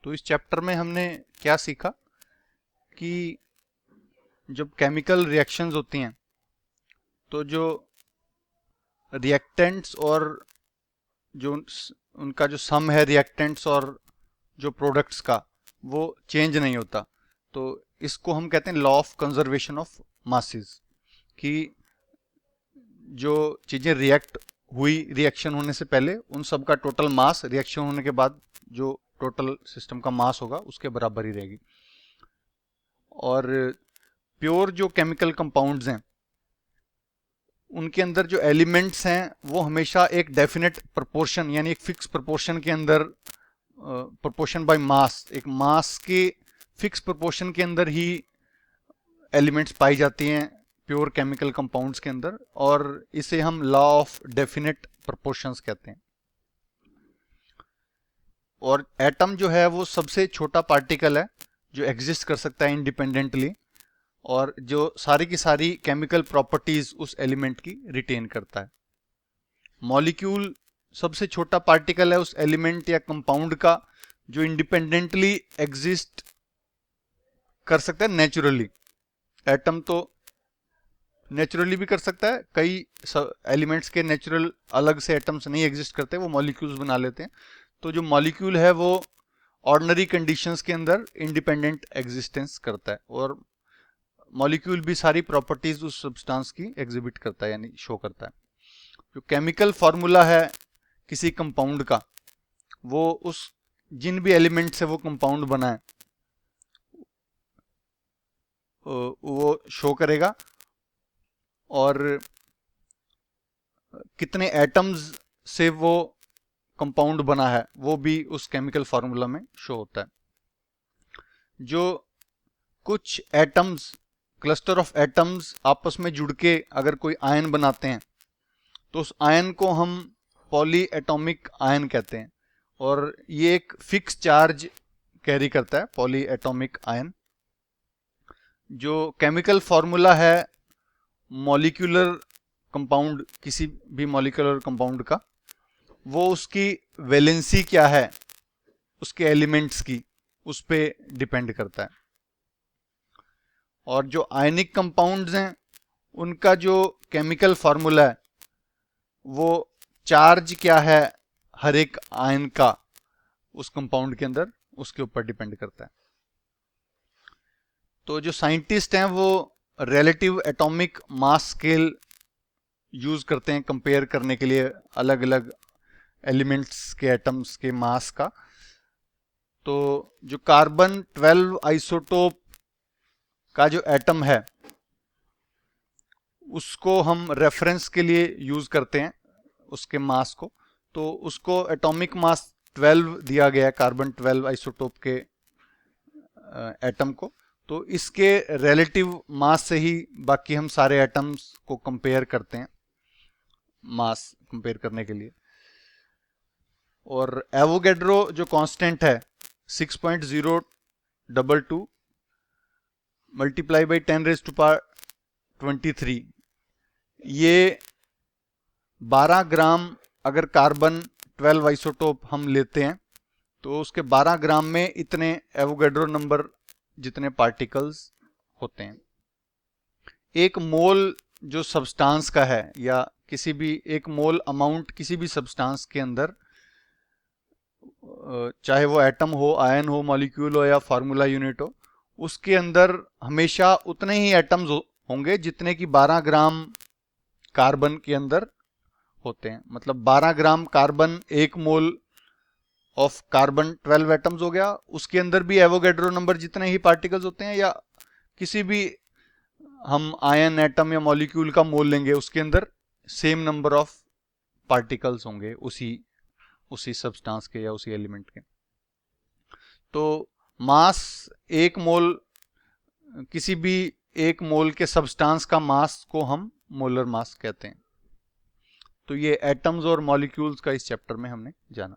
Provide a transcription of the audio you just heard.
तो इस चैप्टर में हमने क्या सीखा कि जब केमिकल रिएक्शंस होती हैं तो जो रिएक्टेंट्स और जो उनका जो सम है रिएक्टेंट्स और जो प्रोडक्ट्स का वो चेंज नहीं होता। तो इसको हम कहते हैं law of conservation of masses, कि जो चीजें रिएक्ट हुई रिएक्शन होने से पहले उन सब का टोटल मास रिएक्शन होने के बाद जो टोटल सिस्टम का मास होगा उसके बराबर ही रहेगी। और प्योर जो केमिकल कंपाउंड्स हैं उनके अंदर जो एलिमेंट्स हैं वो हमेशा एक डेफिनेट प्रोपोर्शन यानी एक फिक्स प्रोपोर्शन के अंदर, प्रोपोर्शन बाय मास, एक मास के फिक्स प्रोपोर्शन के अंदर ही एलिमेंट्स पाई जाती हैं प्योर केमिकल कंपाउंड्स के अंदर, और इसे हम लॉ ऑफ डेफिनेट प्रोपोर्शंस कहते हैं। और एटम जो है वो सबसे छोटा पार्टिकल है जो एग्जिस्ट कर सकता है इंडिपेंडेंटली और जो सारी की सारी केमिकल प्रॉपर्टीज उस एलिमेंट की रिटेन करता है। मॉलिक्यूल सबसे छोटा पार्टिकल है उस एलिमेंट या कंपाउंड का जो इंडिपेंडेंटली एग्जिस्ट कर सकता है नेचुरली। एटम तो नेचुरली भी कर सकता है, कई एलिमेंट्स के नेचुरल अलग से एटम्स नहीं एग्जिस्ट करते, वो मॉलिक्यूल्स बना लेते हैं। तो जो मॉलिक्यूल है वो ऑर्डिनरी कंडीशंस के अंदर इंडिपेंडेंट एग्जिस्टेंस करता है और मॉलिक्यूल भी सारी प्रॉपर्टीज उस सब्सटेंस की एग्जिबिट करता है यानी शो करता है। जो केमिकल फॉर्मूला है किसी कंपाउंड का वो उस जिन भी एलिमेंट से वो कंपाउंड बना है वो शो करेगा, और कितने एटम्स से वो कंपाउंड बना है वो भी उस केमिकल फॉर्मूला में शो होता है। जो कुछ एटम्स, क्लस्टर ऑफ एटम्स आपस में जुड़ के अगर कोई आयन बनाते हैं तो उस आयन को हम पॉली एटॉमिक आयन कहते हैं, और ये एक फिक्स चार्ज कैरी करता है पॉली एटॉमिक आयन। जो केमिकल फॉर्मूला है मॉलिक्यूलर कंपाउंड, किसी भी मॉलिक्यूलर कंपाउंड का, वो उसकी वैलेंसी क्या है उसके एलिमेंट्स की, उस पे डिपेंड करता है। और जो आयनिक कंपाउंड्स हैं उनका जो केमिकल फॉर्मूला है वो चार्ज क्या है हर एक आयन का उस कंपाउंड के अंदर, उसके ऊपर डिपेंड करता है। तो जो साइंटिस्ट हैं वो relative atomic mass scale use करते हैं कंपेयर करने के लिए अलग अलग एलिमेंट्स के एटम्स के मास का। तो जो कार्बन 12 आइसोटोप का जो एटम है उसको हम रेफरेंस के लिए यूज करते हैं उसके मास को। तो उसको एटॉमिक मास 12 दिया गया है कार्बन 12 आइसोटोप के एटम को। तो इसके रिलेटिव मास से ही बाकी हम सारे एटम्स को कंपेयर करते हैं मास कंपेयर करने के लिए। और एवोगैड्रो जो कांस्टेंट है 6.022 मल्टीप्लाई बाई 10⁻23, ये 12 ग्राम अगर कार्बन 12 आइसोटोप हम लेते हैं तो उसके 12 ग्राम में इतने एवोगैड्रो नंबर जितने पार्टिकल्स होते हैं। एक मोल जो सब्सटेंस का है या किसी भी एक मोल अमाउंट किसी भी सब्सटेंस के अंदर, चाहे वो एटम हो, आयन हो, मॉलिक्यूल हो या फार्मूला यूनिट हो, उसके अंदर हमेशा उतने ही एटम्स होंगे जितने कि 12 ग्राम कार्बन के अंदर होते हैं। मतलब 12 ग्राम कार्बन एक मोल ऑफ कार्बन 12 एटम्स हो गया, उसके अंदर भी एवोगैड्रो नंबर जितने ही पार्टिकल्स होते हैं, या किसी भी हम आयन एटम या मॉलिक्यूल का मोल लेंगे उसके अंदर सेम नंबर ऑफ पार्टिकल्स होंगे उसी सब्सटेंस के या उसी एलिमेंट के। तो मास एक मोल, किसी भी एक मोल के सब्सटेंस का मास को हम मोलर मास कहते हैं। तो ये एटम्स और मॉलिक्यूल्स का इस चैप्टर में हमने जाना।